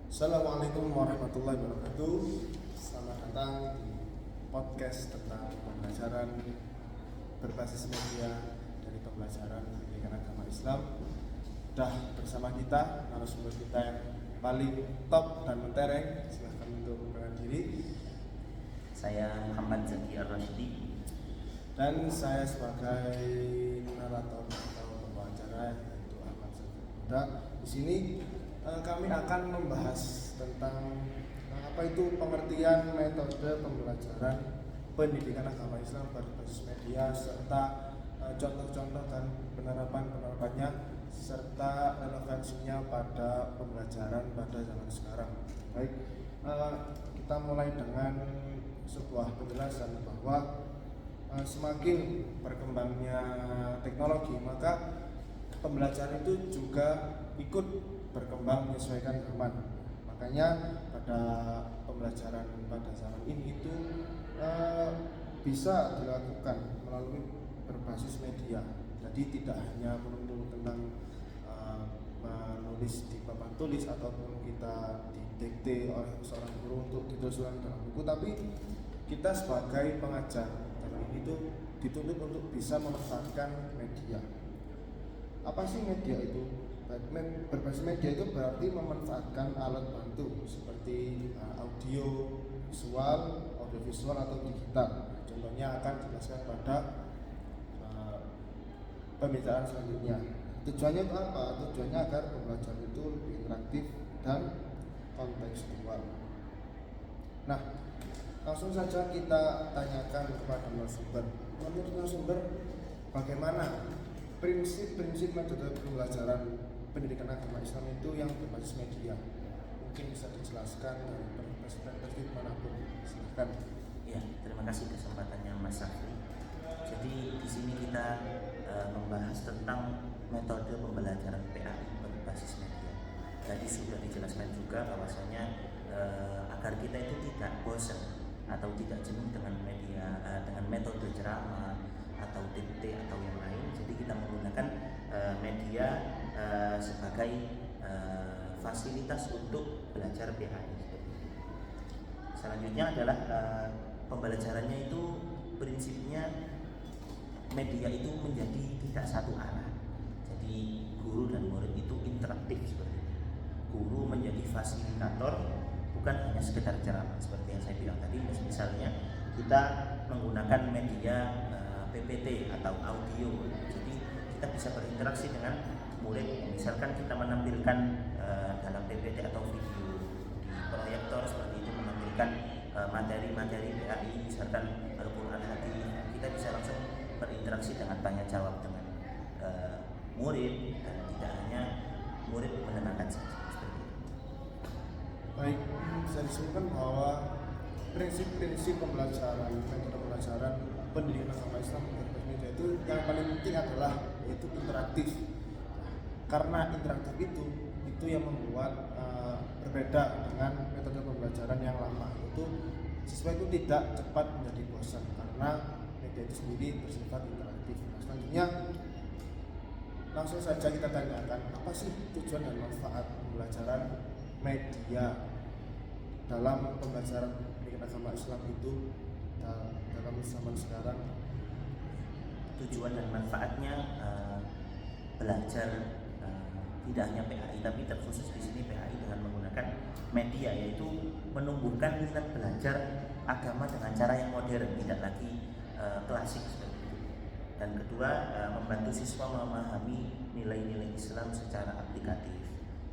Assalamualaikum warahmatullahi wabarakatuh. Selamat datang di podcast tentang pembelajaran berbasis media dari pembelajaran pendidikan agama Islam. Sudah bersama kita narasumber kita yang paling top dan mentereng. Silahkan untuk memperkenalkan diri. Saya Muhammad Zaki Ar-Rasyidi. Dan saya sebagai narator atau pembawa yaitu Ahmad Zaki. Di sini kami akan membahas tentang apa itu pengertian metode pembelajaran pendidikan agama Islam berbasis media serta contoh-contoh dan penerapannya serta relevansinya pada pembelajaran pada zaman sekarang. Baik, kita mulai dengan sebuah penjelasan bahwa semakin berkembangnya teknologi, maka pembelajaran itu juga ikut berkembang menyesuaikan zaman. Makanya pada pembelajaran pada zaman ini itu bisa dilakukan melalui berbasis media. Jadi tidak hanya melulu tentang menulis di papan tulis ataupun kita didikte oleh seorang guru untuk dituliskan dalam buku, tapi kita sebagai pengajar dalam ini itu dituntut untuk bisa memanfaatkan media. Apa sih media itu? Berbasis media itu berarti memanfaatkan alat bantu seperti audiovisual atau digital. Contohnya akan dijelaskan pada pembicaraan selanjutnya. Tujuannya itu apa? Tujuannya agar pembelajaran itu lebih interaktif dan kontekstual. Nah, langsung saja kita tanyakan kepada narasumber. Menurut narasumber, bagaimana prinsip-prinsip metode pembelajaran pendidikan agama Islam itu yang berbasis media? Mungkin bisa dijelaskan dari perspektif manapun. Silakan. Ya, terima kasih kesempatannya Mas Safri. Jadi di sini kita membahas tentang metode pembelajaran PAI berbasis media. Tadi sudah dijelaskan juga bahwasanya agar kita itu tidak bosan atau tidak jenuh dengan media, dengan metode ceramah atau dikte atau yang lain. Jadi kita menggunakan media sebagai fasilitas untuk belajar PAI. Selanjutnya adalah pembelajarannya itu prinsipnya media itu menjadi tidak satu arah. Jadi guru dan murid itu interaktif seperti itu. Guru menjadi fasilitator, bukan hanya sekedar ceramah seperti yang saya bilang tadi. Misalnya kita menggunakan media PPT atau audio, jadi kita bisa berinteraksi dengan murid. Misalkan kita menampilkan dalam PPT atau video di proyektor seperti itu, menampilkan materi-materi PAI, misalkan Al-Quran Hadis, kita bisa langsung berinteraksi dengan tanya jawab dengan murid, dan tidak hanya murid mendengarkan saja. Baik, bisa disebutkan bahwa prinsip-prinsip pembelajaran, metode pembelajaran pendidikan agama Islam berbasis media itu yang paling penting adalah yaitu interaktif. Karena interaktif itu yang membuat berbeda dengan metode pembelajaran yang lama. Itu siswa itu tidak cepat menjadi bosan karena media itu sendiri bersifat interaktif. Nah, selanjutnya langsung saja kita tanyakan, apa sih tujuan dan manfaat pembelajaran media dalam pembelajaran pendidikan agama Islam itu dalam zaman sekarang? Tujuan dan manfaatnya belajar tidak hanya PAI, tapi terkhusus di sini PAI dengan menggunakan media, yaitu menumbuhkan minat belajar agama dengan cara yang modern, tidak lagi klasik seperti itu. Dan kedua, membantu siswa memahami nilai-nilai Islam secara aplikatif.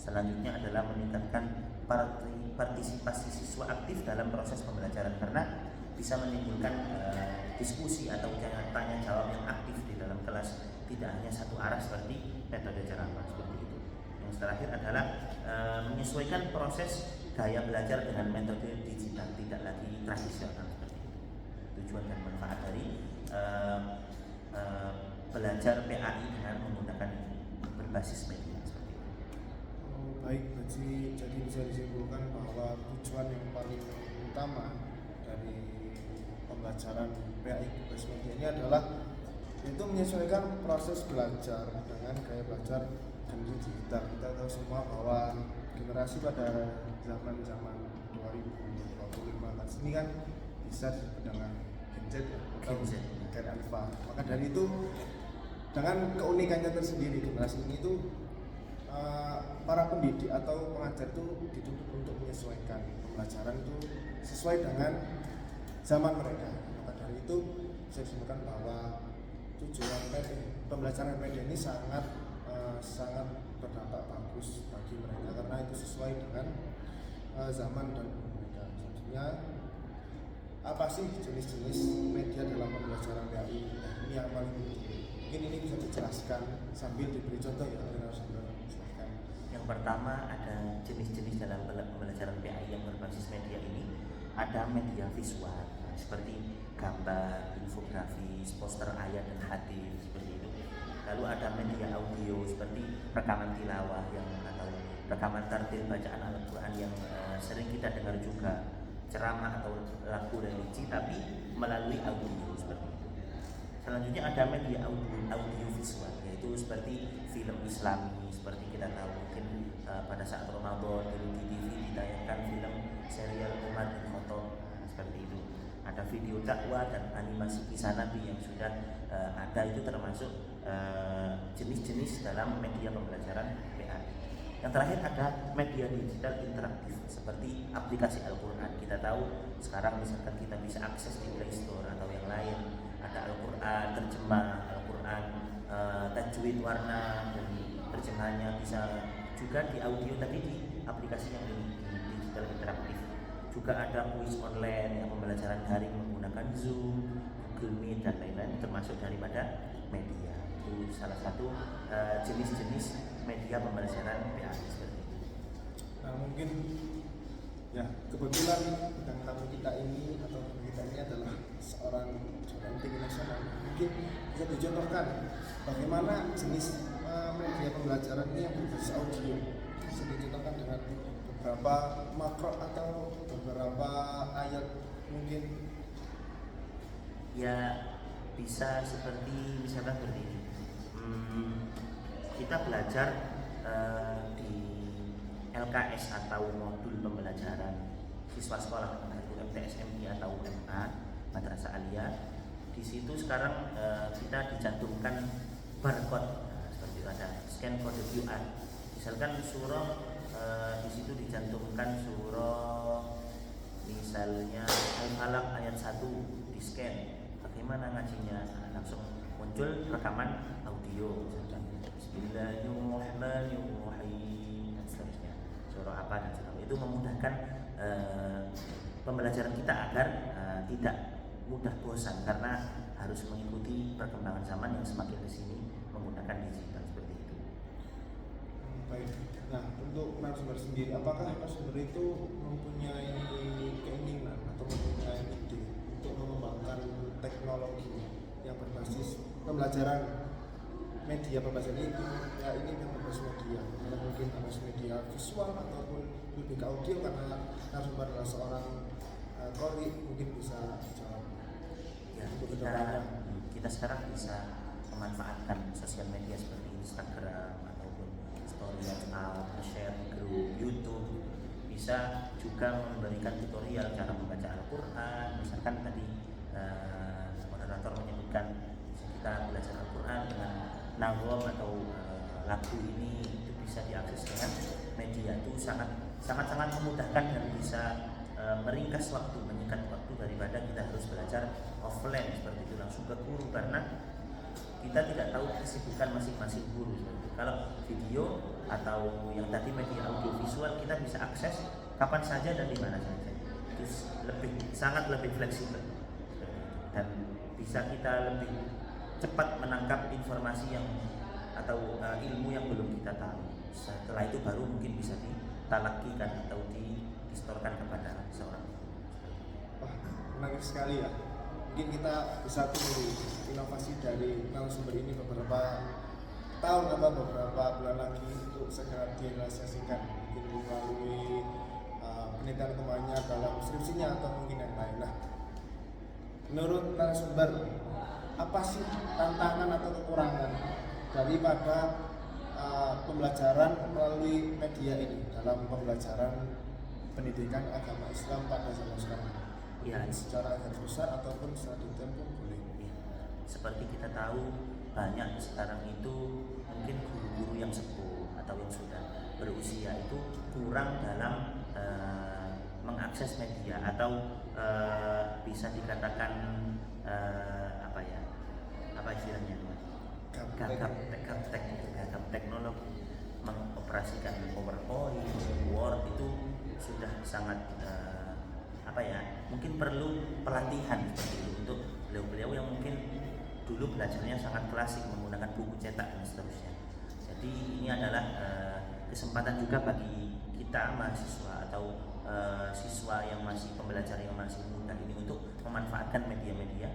Selanjutnya adalah meningkatkan partisipasi siswa aktif dalam proses pembelajaran, karena bisa menimbulkan diskusi atau tanya jawab yang aktif di dalam kelas, tidak hanya satu arah seperti metode ceramah seperti itu. Yang terakhir adalah menyesuaikan proses gaya belajar dengan metode digital, tidak lagi tradisional seperti itu. Tujuan dan manfaat dari belajar PAI dengan menggunakan berbasis media seperti itu. Baik, jadi bisa disimpulkan bahwa tujuan yang paling utama dari pembelajaran PAI berbasis media ini adalah yaitu menyesuaikan proses belajar dengan gaya belajar generasi digital. Kita tahu semua bahwa generasi pada zaman 2025 kan sini kan bisa disebut dengan Gen Z ya, atau Gen Z. Gen Alpha. Maka dari itu dengan keunikannya tersendiri generasi ini itu para pendidik atau pengajar itu dituntut untuk menyesuaikan pembelajaran itu sesuai dengan zaman mereka. Maka dari itu saya simpulkan bahwa tujuan pembelajaran media ini sangat berdampak bagus bagi mereka karena itu sesuai dengan zaman dan mereka. Selanjutnya apa sih jenis-jenis media dalam pembelajaran PAI? Ini yang paling penting. Mungkin ini bisa dijelaskan sambil diberi contoh ya oleh narasumber. Silakan. Yang pertama ada jenis-jenis dalam pembelajaran PAI yang berbasis media ini. Ada media visual seperti gambar, infografis, poster ayat dan hadis seperti itu. Lalu ada media audio seperti rekaman tilawah atau rekaman tartil bacaan Al-Quran yang sering kita dengar juga, ceramah atau lagu religi tapi melalui audio seperti itu. Selanjutnya ada media audio visual yaitu seperti film Islami, seperti kita tahu mungkin pada saat Ramadan di TV ditayangkan film serial Umar bin Khattab seperti itu. Ada video dakwah dan animasi kisah Nabi yang sudah ada, itu termasuk jenis-jenis dalam media pembelajaran PAI. Yang terakhir ada media digital interaktif seperti aplikasi Al-Quran. Kita tahu sekarang misalkan kita bisa akses di Play Store atau yang lain, ada Al-Quran terjemah, Al-Quran tajwid warna dan terjemahannya bisa juga di audio tadi di aplikasi yang ini di digital interaktif. Juga ada kuis online yang pembelajaran daring menggunakan Zoom, Google Meet dan lain-lain, termasuk daripada media. Itu salah satu jenis-jenis media pembelajaran PAI seperti itu. Nah mungkin ya kebetulan bintang tamu kita ini atau kita ini adalah seorang jurusan tinggi nasional. Mungkin bisa dicontohkan bagaimana jenis media pembelajaran ini yang berbasis audio. Bisa dicontohkan dengan beberapa makro atau beberapa ayat mungkin. Ya bisa seperti misalkan seperti ini. Kita belajar di LKS atau modul pembelajaran siswa sekolah entah itu MTSMI atau MA Madrasah Aliyah. Di situ sekarang kita dicantumkan barcode, seperti itu ada scan kode QR. Misalkan surah di situ dicantumkan surah misalnya Al-Falaq ayat 1 di scan. Bagaimana ngajinya? Langsung muncul rekaman audio misalkan Bismillahirrahmanirrahim dan seterusnya, surah apa dan seterusnya. Itu memudahkan pembelajaran kita agar tidak mudah bosan karena harus mengikuti perkembangan zaman yang semakin kesini menggunakan digital seperti itu. Baik. Nah untuk narasumber sendiri, apakah narasumber itu mempunyai keinginan atau mempunyai ide untuk mengembangkan teknologi yang berbasis pembelajaran media pembelajaran ini yang berbasis media, karena mungkin harus media visual ataupun lebih ke audio karena narasumber adalah seorang kori, mungkin bisa jawab. Ya, Untuk kita sekarang bisa memanfaatkan sosial media seperti Instagram ataupun story WhatsApp, share grup YouTube. Bisa juga memberikan tutorial cara membaca Al-Quran. Misalkan tadi moderator menyebutkan kita belajar Al-Quran dengan nagom atau lagu ini, itu bisa diakses dengan media. Itu sangat memudahkan dan bisa meringkas waktu, menyingkat waktu daripada kita harus belajar offline seperti itu langsung ke guru, karena kita tidak tahu kesibukan masing-masing guru seperti itu. Kalau video atau yang tadi media audio visual kita bisa akses kapan saja dan di mana saja. Itu sangat lebih fleksibel dan bisa kita lebih cepat menangkap informasi yang atau ilmu yang belum kita tahu. Setelah itu baru mungkin bisa ditalakikan atau distorkan kepada seorang guru. Wah, menarik sekali ya. Mungkin kita bisa tunggu inovasi dari narasumber ini beberapa tahun atau beberapa bulan lagi untuk segera direalisasikan, mungkin melalui penelitian kembangnya dalam skripsinya atau mungkin yang lain. Nah, menurut narasumber, apa sih tantangan atau kekurangan daripada pembelajaran melalui media ini dalam pembelajaran pendidikan agama Islam pada zaman sekarang? Ya, Secara garis besar ataupun secara detail pun boleh. ya. Seperti kita tahu banyak sekarang itu mungkin guru-guru yang sepuh atau yang sudah berusia itu kurang dalam mengakses media atau bisa dikatakan apa istilahnya, gagap teknologi, mengoperasikan PowerPoint, Word itu sudah sangat mungkin perlu pelatihan seperti itu untuk beliau-beliau yang mungkin dulu belajarnya sangat klasik menggunakan buku cetak dan seterusnya. Jadi ini adalah kesempatan juga bagi kita mahasiswa atau siswa yang masih pembelajar yang masih muda ini untuk memanfaatkan media-media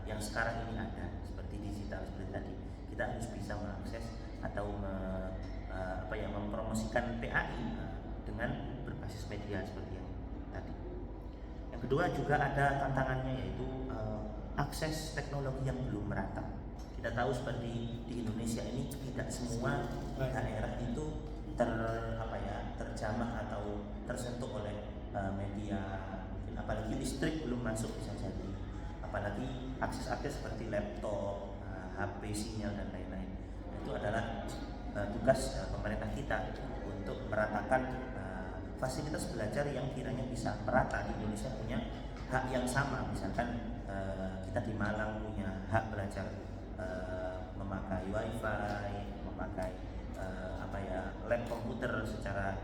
yang sekarang ini ada seperti digital seperti tadi. Kita harus bisa mengakses atau mempromosikan PAI dengan berbasis media seperti yang tadi. Yang kedua juga ada tantangannya yaitu akses teknologi yang belum merata. Kita tahu seperti di Indonesia ini tidak semua daerah itu terjamah atau tersentuh oleh media, mungkin apalagi listrik belum masuk bisa jadi, apalagi akses seperti laptop, HP, sinyal dan lain-lain. Itu adalah tugas pemerintah kita untuk meratakan fasilitas belajar yang kiranya bisa merata. Di Indonesia punya hak yang sama, misalkan kita di Malang punya hak belajar memakai wifi, memakai lab komputer secara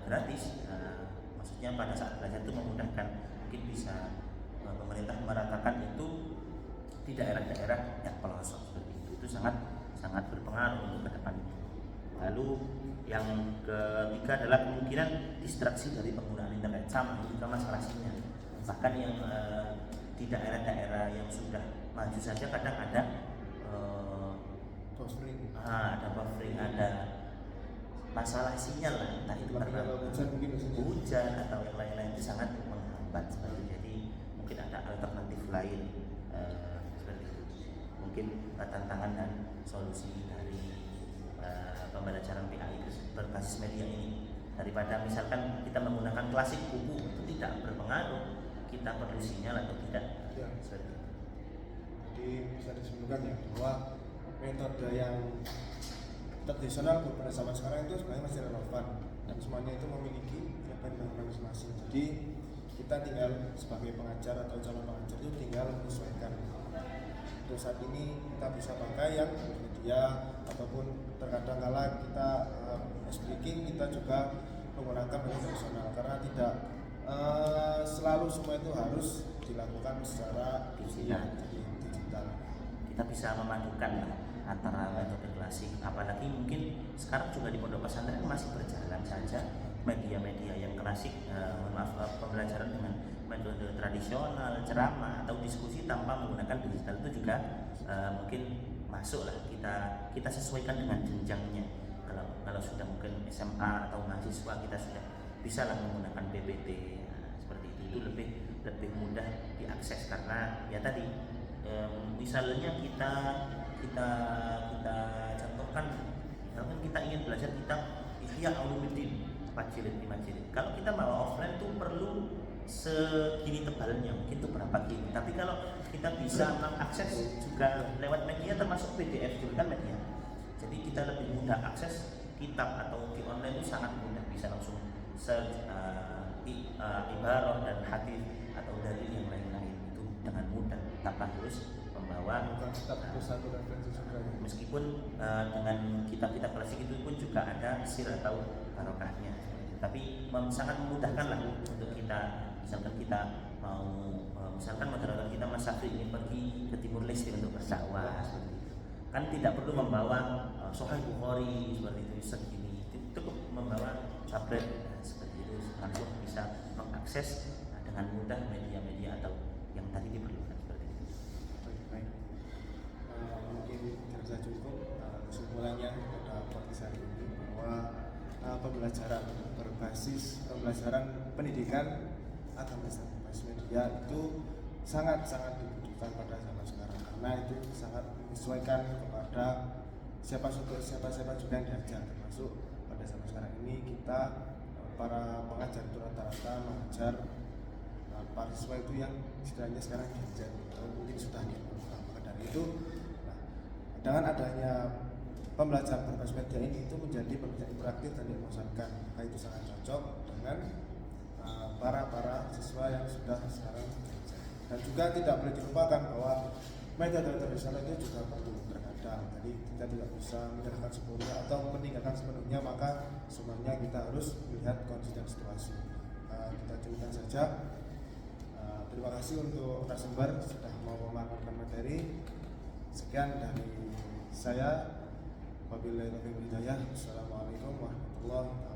gratis. Maksudnya pada saat belajar itu memudahkan, mungkin bisa pemerintah meratakan itu di daerah-daerah yang pelosok seperti itu. Itu sangat berpengaruh untuk ke depan. Lalu yang ketiga adalah kemungkinan distraksi dari penggunaan internet, sama juga masalah sinyal. Bahkan yang di daerah-daerah yang sudah maju saja kadang ada buffering, ada masalah sinyal lah, entah itu karena hujan atau yang lain-lain, itu sangat menghambat seperti. Jadi mungkin ada alternatif lain seperti itu. Mungkin tantangan dan solusi dari pembelajaran PAI berbasis media ini, daripada misalkan kita menggunakan klasik buku itu tidak berpengaruh, kita perlu sinyal atau tidak. Ya. Jadi bisa disimpulkan ya bahwa metode yang tradisional pada zaman sekarang itu sebenarnya masih relevan dan semuanya itu memiliki kepentingan masing-masing. Jadi kita tinggal sebagai pengajar atau calon pengajar itu tinggal menyesuaikan. Terus saat ini kita bisa pakai yang media ataupun terkadang kala kita speaking kita juga menggunakan media tradisional karena tidak selalu semua itu harus dilakukan secara digital. Kita bisa memadukan antara metode klasik, apalagi mungkin sekarang juga di pondok pesantren masih berjalan saja media-media yang klasik, pembelajaran dengan metode tradisional, ceramah atau diskusi tanpa menggunakan digital itu juga mungkin masuk lah, kita sesuaikan dengan jenjangnya. Kalau sudah mungkin SMA atau mahasiswa, kita sudah bisa lah menggunakan PPT seperti itu lebih mudah diakses karena ya tadi misalnya kita contohkan, misalkan kita ingin belajar kitab Ihya Ulumuddin 4 jilid 5 jilid. Kalau kita bawa offline tuh perlu segini tebalnya, mungkin itu berapa gini. Tapi kalau kita bisa mengakses juga lewat media, termasuk PDF juga kan media. Jadi kita lebih mudah akses kitab atau di online itu sangat mudah, bisa langsung search ibarah dan hadis atau dalil yang lain-lain itu dengan mudah tanpa harus membawa satu referensi juga. Meskipun dengan kitab-kitab klasik itu pun juga ada sir atau barokahnya, tapi sangat memudahkan lah untuk kita. Misalkan kita mau misalkan moderator kita Mas Safri ingin pergi ke Timur Leste untuk berdakwah seperti itu, kan tidak perlu membawa Sahih Bukhari seperti itu segini, cukup membawa tablet seperti itu, langsung bisa mengakses dengan mudah media-media atau yang tadi diperlukan seperti itu. Baik. Mungkin saya cukup kesimpulannya pada podcast hari ini bahwa pembelajaran pendidikan agama Islam berbasis media itu sangat dibutuhkan pada zaman sekarang karena itu sangat menyesuaikan kepada siapa juga yang diajar, termasuk pada zaman sekarang ini kita para pengajar itu rata-rata mengajar para siswa itu yang istilahnya sekarang diajar atau mungkin sudah diajar. Maka dari itu, nah, dengan adanya pembelajaran berbasis media ini itu menjadi pembelajaran interaktif dan membosankan, maka itu sangat cocok dengan para siswa yang sudah sekarang belajar. Dan juga tidak boleh dilupakan bahwa media tradisional itu juga perlu terkadang. Jadi kita tidak bisa menyerahkan sepenuhnya atau meninggalkan sepenuhnya, maka semuanya kita harus melihat kondisi dan situasi. Kita cukupkan saja. Terima kasih untuk narasumber sudah mau memaparkan materi. Sekian dari saya. Wabillahi taufiq wal hidayah. Assalamualaikum warahmatullahi wabarakatuh.